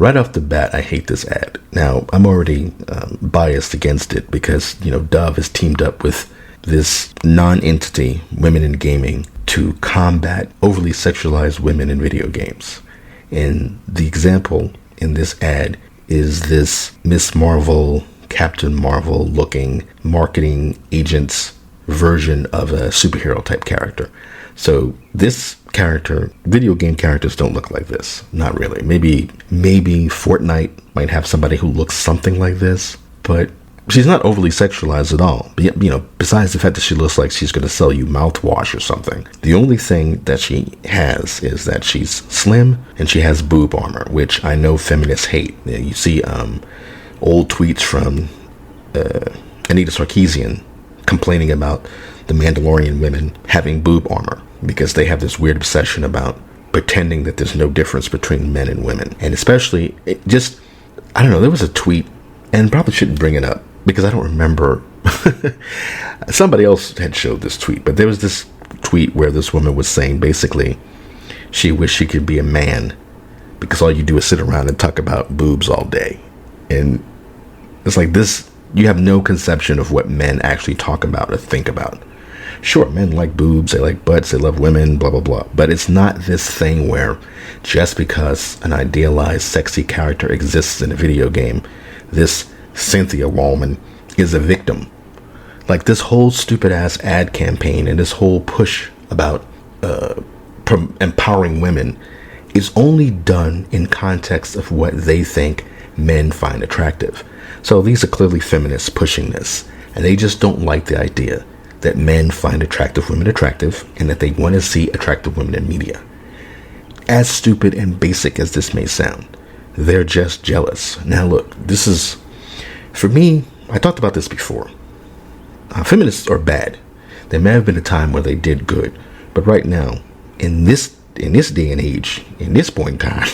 Right off the bat, I hate this ad. Now, I'm already biased against it because, Dove has teamed up with this non-entity, Women in Gaming, to combat overly sexualized women in video games. And the example in this ad is this Miss Marvel, Captain Marvel looking marketing agent's version of a superhero type character. So this character, video game characters don't look like this. Not really. Maybe Fortnite might have somebody who looks something like this, but she's not overly sexualized at all. Besides the fact that she looks like she's going to sell you mouthwash or something. The only thing that she has is that she's slim and she has boob armor, which I know feminists hate. You see old tweets from Anita Sarkeesian complaining about the Mandalorian women having boob armor because they have this weird obsession about pretending that there's no difference between men and women. And especially, I don't know, there was a tweet, and probably shouldn't bring it up because I don't remember. Somebody else had showed this tweet, but there was this tweet where this woman was saying basically she wished she could be a man because all you do is sit around and talk about boobs all day. And it's like this, you have no conception of what men actually talk about or think about. Sure, men like boobs, they like butts, they love women, blah, blah, blah. But it's not this thing where just because an idealized sexy character exists in a video game, this Cynthia woman is a victim. Like this whole stupid ass ad campaign and this whole push about empowering women is only done in context of what they think men find attractive. So these are clearly feminists pushing this, and they just don't like the idea that men find attractive women attractive and that they want to see attractive women in media. As stupid and basic as this may sound, they're just jealous. Now look, this is, for me, I talked about this before. Feminists are bad. There may have been a time where they did good, but right now, in this day and age, in this point in time,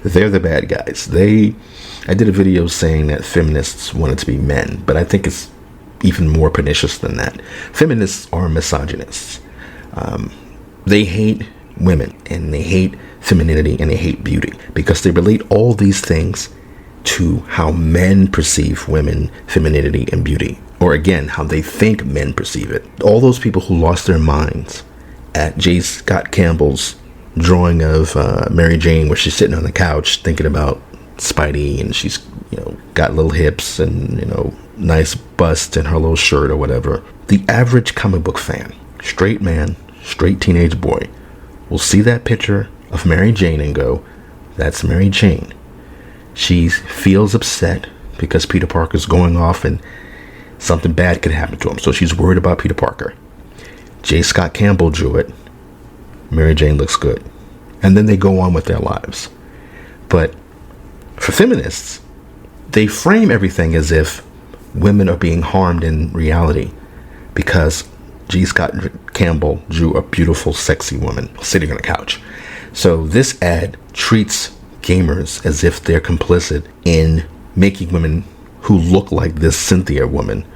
they're the bad guys. I did a video saying that feminists wanted to be men, but I think it's even more pernicious than that. Feminists are misogynists. They hate women, and they hate femininity, and they hate beauty because they relate all these things to how men perceive women, femininity, and beauty, or again, how they think men perceive it. All those people who lost their minds at J. Scott Campbell's drawing of Mary Jane, where she's sitting on the couch thinking about Spidey, and she's got little hips and nice bust in her little shirt or whatever. The average comic book fan, straight man, straight teenage boy, will see that picture of Mary Jane and go, that's Mary Jane. She feels upset because Peter Parker's going off and something bad could happen to him, so she's worried about Peter Parker. J. Scott Campbell drew it. Mary Jane looks good. And then they go on with their lives. But for feminists, they frame everything as if women are being harmed in reality because G. Scott Campbell drew a beautiful, sexy woman sitting on a couch. So this ad treats gamers as if they're complicit in making women who look like this Cynthia woman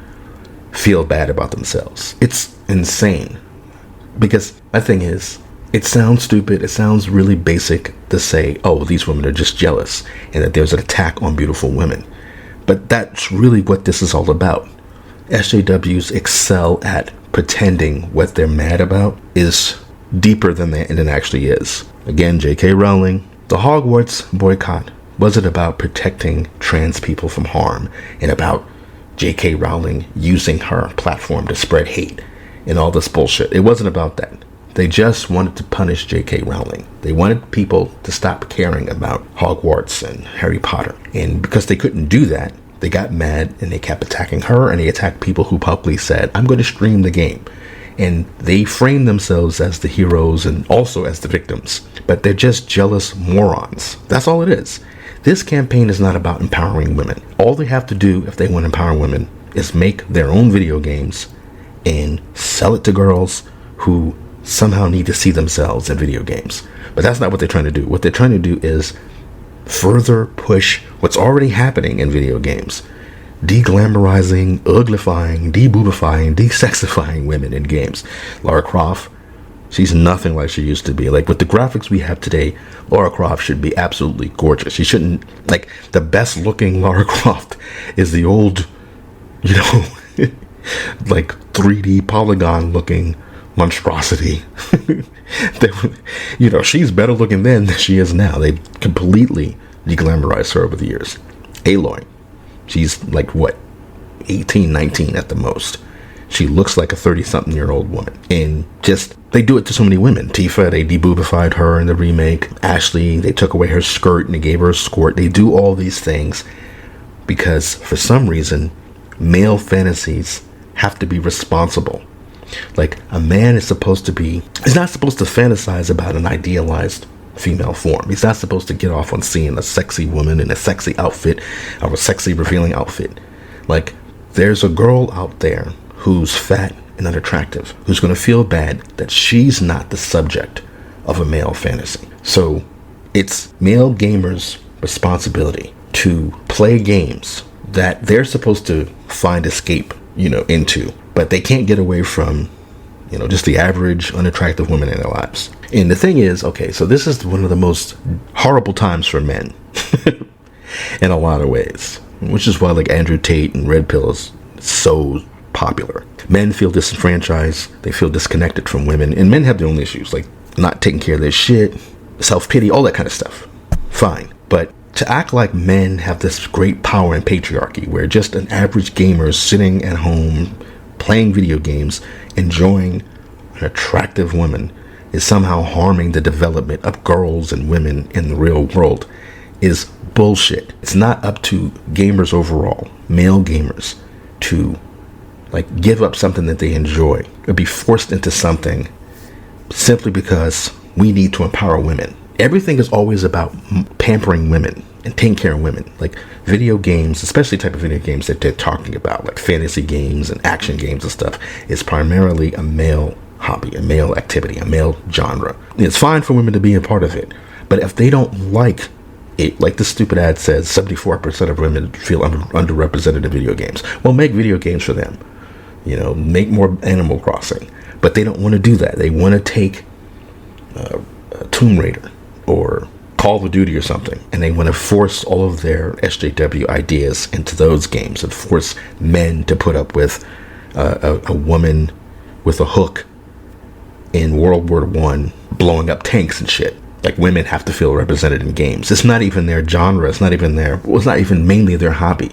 feel bad about themselves. It's insane. Because my thing is, it sounds stupid, it sounds really basic to say, oh, these women are just jealous and that there's an attack on beautiful women. But that's really what this is all about. SJWs excel at pretending what they're mad about is deeper than it actually is. Again, J.K. Rowling, the Hogwarts boycott wasn't about protecting trans people from harm and about J.K. Rowling using her platform to spread hate and all this bullshit. It wasn't about that. They just wanted to punish J.K. Rowling. They wanted people to stop caring about Hogwarts and Harry Potter. And because they couldn't do that, they got mad and they kept attacking her, and they attacked people who publicly said, I'm going to stream the game. And they framed themselves as the heroes and also as the victims. But they're just jealous morons. That's all it is. This campaign is not about empowering women. All they have to do if they want to empower women is make their own video games and sell it to girls who somehow need to see themselves in video games. But that's not what they're trying to do. What they're trying to do is further push what's already happening in video games. Deglamorizing, uglifying, deboobifying, desexifying women in games. Lara Croft, She's nothing like she used to be. Like, with the graphics we have today, Lara Croft should be absolutely gorgeous. She shouldn't, like, the best looking Lara Croft is the old, you know, like 3D polygon looking monstrosity. You know, she's better looking then than she is now. They completely deglamorized her over the years. Aloy, she's like, what, 18, 19 at the most. She looks like a 30-something-year-old woman. And just, they do it to so many women. Tifa, they deboobified her in the remake. Ashley, they took away her skirt and they gave her a skirt. They do all these things because, for some reason, male fantasies have to be responsible. Like, a man is not supposed to fantasize about an idealized female form. He's not supposed to get off on seeing a sexy woman in a sexy outfit or a sexy revealing outfit. Like, there's a girl out there who's fat and unattractive, who's going to feel bad that she's not the subject of a male fantasy. So it's male gamers' responsibility to play games that they're supposed to find escape, you know, into, but they can't get away from, you know, just the average unattractive woman in their lives. And the thing is, okay, so this is one of the most horrible times for men in a lot of ways, which is why, like, Andrew Tate and Red Pill is so popular. Men feel disenfranchised, they feel disconnected from women, and men have their own issues, like not taking care of their shit, self-pity, all that kind of stuff. Fine. But to act like men have this great power in patriarchy, where just an average gamer is sitting at home, playing video games, enjoying an attractive woman, is somehow harming the development of girls and women in the real world, is bullshit. It's not up to gamers overall, male gamers, to like give up something that they enjoy or be forced into something simply because we need to empower women. Everything is always about pampering women and taking care of women. Like video games, especially type of video games that they're talking about, like fantasy games and action games and stuff, is primarily a male hobby, a male activity, a male genre. And it's fine for women to be a part of it, but if they don't like it, like the stupid ad says, 74% of women feel underrepresented in video games. Well, make video games for them. You know, make more Animal Crossing. But they don't want to do that. They want to take Tomb Raider or Call of Duty or something, and they want to force all of their SJW ideas into those games and force men to put up with a woman with a hook in World War I blowing up tanks and shit. Like, women have to feel represented in games. It's not even their genre. It's not even mainly their hobby.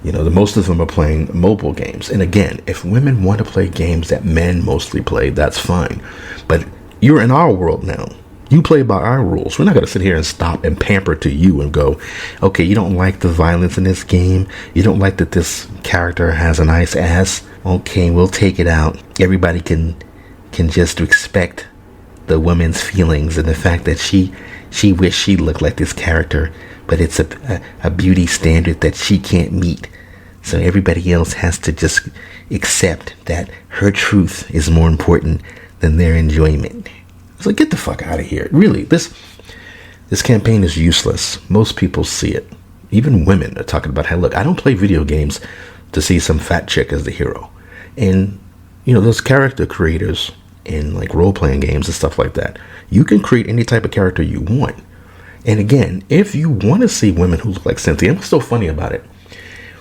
You know, most of them are playing mobile games. And again, if women want to play games that men mostly play, that's fine. But you're in our world now. You play by our rules. We're not going to sit here and stop and pamper to you and go, okay, you don't like the violence in this game. You don't like that this character has a nice ass. Okay, we'll take it out. Everybody can just expect the woman's feelings and the fact that she wished she looked like this character, but it's a beauty standard that she can't meet. So everybody else has to just accept that her truth is more important than their enjoyment. So get the fuck out of here. Really, this campaign is useless. Most people see it. Even women are talking about, hey, look, I don't play video games to see some fat chick as the hero. And, you know, those character creators in like role-playing games and stuff like that, you can create any type of character you want. And again, if you want to see women who look like Cynthia, and what's so funny about it,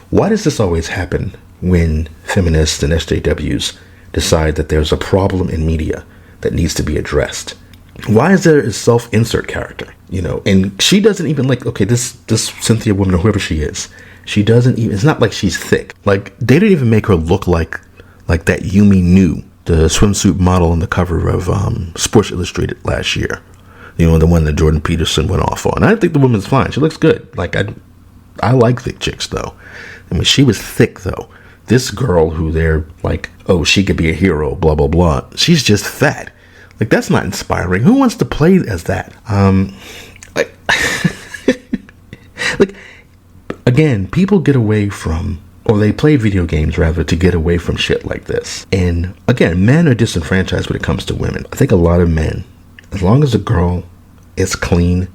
why does this always happen when feminists and SJWs decide that there's a problem in media that needs to be addressed? Why is there a self-insert character? You know, and she doesn't even like, okay, this Cynthia woman or whoever she is, she doesn't even, it's not like she's thick. Like, they didn't even make her look like that Yumi Nu, the swimsuit model on the cover of Sports Illustrated last year. You know, the one that Jordan Peterson went off on. I think the woman's fine. She looks good. Like, I like thick chicks, though. I mean, she was thick, though. This girl who they're like, oh, she could be a hero, blah, blah, blah. She's just fat. Like, that's not inspiring. Who wants to play as that? Like, again, people get away from, or they play video games, rather, to get away from shit like this. And, again, men are disenfranchised when it comes to women. I think a lot of men, as long as a girl is clean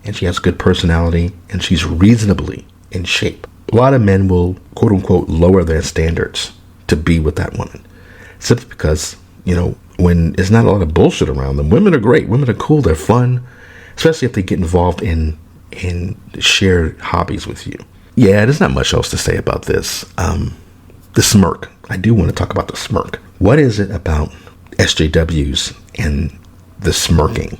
and she has good personality and she's reasonably in shape, a lot of men will, quote unquote, lower their standards to be with that woman. Simply because, you know, when there's not a lot of bullshit around them. Women are great. Women are cool. They're fun, especially if they get involved in shared hobbies with you. Yeah, there's not much else to say about this. The smirk. I do want to talk about the smirk. What is it about SJWs and the smirking?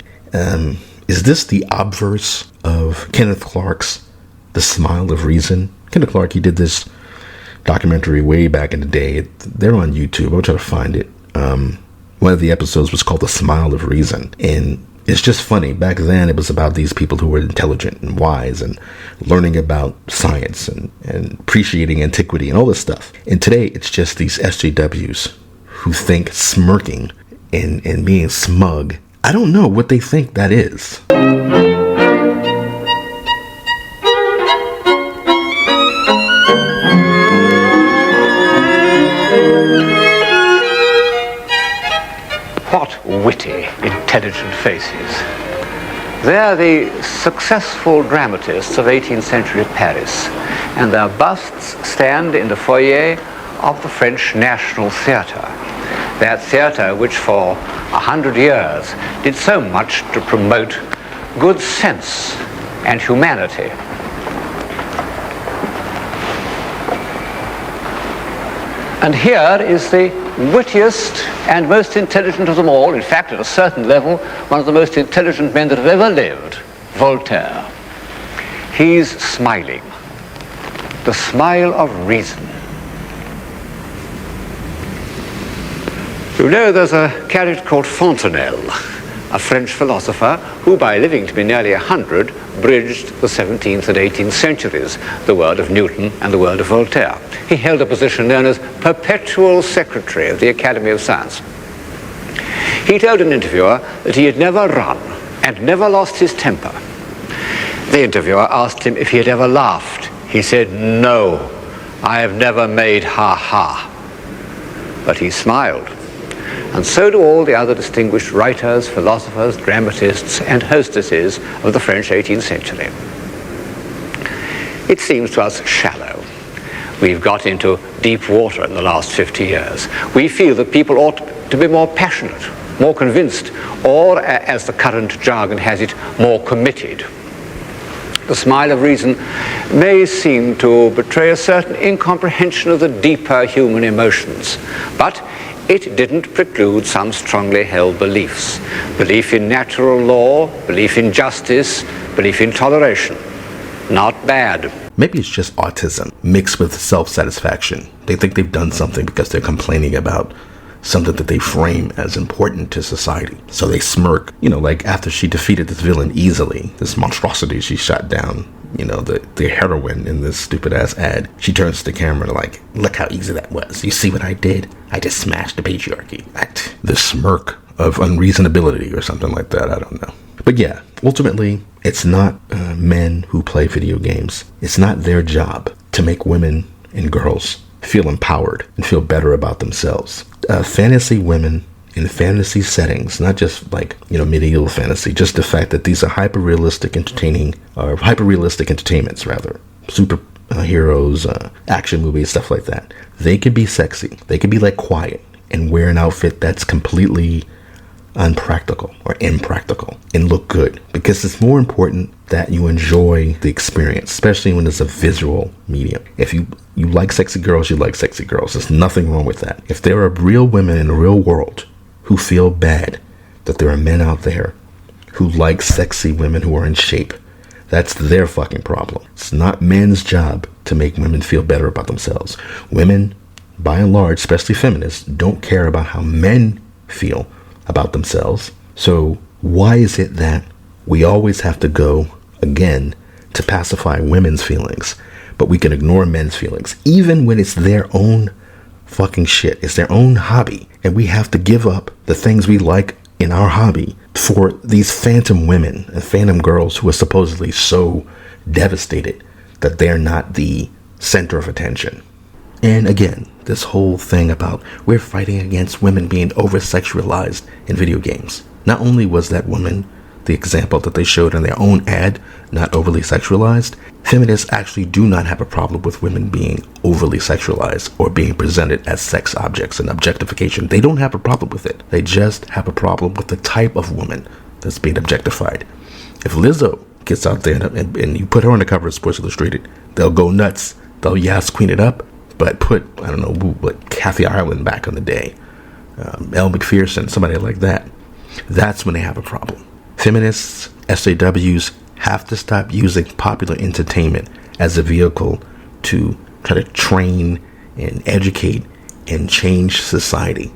Is this the obverse of Kenneth Clark's The Smile of Reason? Kenneth Clark, he did this documentary way back in the day. They're on YouTube. I'll try to find it. One of the episodes was called The Smile of Reason. And it's just funny. Back then, it was about these people who were intelligent and wise and learning about science and appreciating antiquity and all this stuff. And today, it's just these SJWs who think smirking and being smug. I don't know what they think that is. What witty, intelligent faces. They're the successful dramatists of 18th century Paris, and their busts stand in the foyer of the French National Theatre. That theatre which for 100 years did so much to promote good sense and humanity. And here is the wittiest and most intelligent of them all, in fact, at a certain level, one of the most intelligent men that have ever lived, Voltaire. He's smiling, the smile of reason. You know, there's a character called Fontenelle, a French philosopher who, by living to be nearly 100, bridged the 17th and 18th centuries, the world of Newton and the world of Voltaire. He held a position known as Perpetual Secretary of the Academy of Science. He told an interviewer that he had never run and never lost his temper. The interviewer asked him if he had ever laughed. He said, "No, I have never made ha-ha." But he smiled. And so do all the other distinguished writers, philosophers, dramatists, and hostesses of the French 18th century. It seems to us shallow. We've got into deep water in the last 50 years. We feel that people ought to be more passionate, more convinced, or, as the current jargon has it, more committed. The smile of reason may seem to betray a certain incomprehension of the deeper human emotions, but it didn't preclude some strongly held beliefs. Belief in natural law, belief in justice, belief in toleration. Not bad. Maybe it's just autism mixed with self-satisfaction. They think they've done something because they're complaining about something that they frame as important to society. So they smirk, like after she defeated this villain easily, this monstrosity she shot down, the heroine in this stupid ass ad. She turns to the camera like, "Look how easy that was. You see what I did? I just smashed the patriarchy." The smirk of unreasonability or something like that. I don't know. But yeah, ultimately, it's not men who play video games. It's not their job to make women and girls feel empowered and feel better about themselves. Fantasy women in fantasy settings, not just medieval fantasy, just the fact that these are hyper-realistic entertainments, superheroes, action movies, stuff like that. They could be sexy. They could be quiet and wear an outfit that's completely unpractical or impractical and look good, because it's more important that you enjoy the experience, especially when it's a visual medium. If you like sexy girls, you like sexy girls. There's nothing wrong with that. If there are real women in the real world who feel bad that there are men out there who like sexy women who are in shape, that's their fucking problem. It's not men's job to make women feel better about themselves. Women, by and large, especially feminists, don't care about how men feel about themselves. So why is it that we always have to go, again, to pacify women's feelings, but we can ignore men's feelings, even when it's their own fucking shit, it's their own hobby, and we have to give up the things we like in our hobby for these phantom women and phantom girls who are supposedly so devastated that they're not the center of attention. And again, this whole thing about we're fighting against women being over-sexualized in video games. Not only was that woman the example that they showed in their own ad, not overly sexualized, feminists actually do not have a problem with women being overly sexualized or being presented as sex objects and objectification. They don't have a problem with it. They just have a problem with the type of woman that's being objectified. If Lizzo gets out there and you put her on the cover of Sports Illustrated, they'll go nuts. They'll Yas Queen it up, but put, I don't know, Kathy Ireland back in the day, Elle McPherson, somebody like that. That's when they have a problem. Feminists, SAWs, have to stop using popular entertainment as a vehicle to try to train and educate and change society.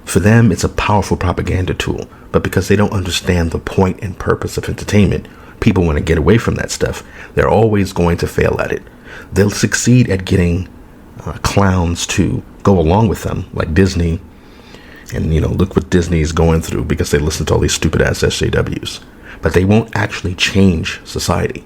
For them, it's a powerful propaganda tool, but because they don't understand the point and purpose of entertainment, people want to get away from that stuff. They're always going to fail at it. They'll succeed at getting clowns to go along with them, like Disney. And, look what Disney is going through because they listen to all these stupid ass SJWs. But they won't actually change society.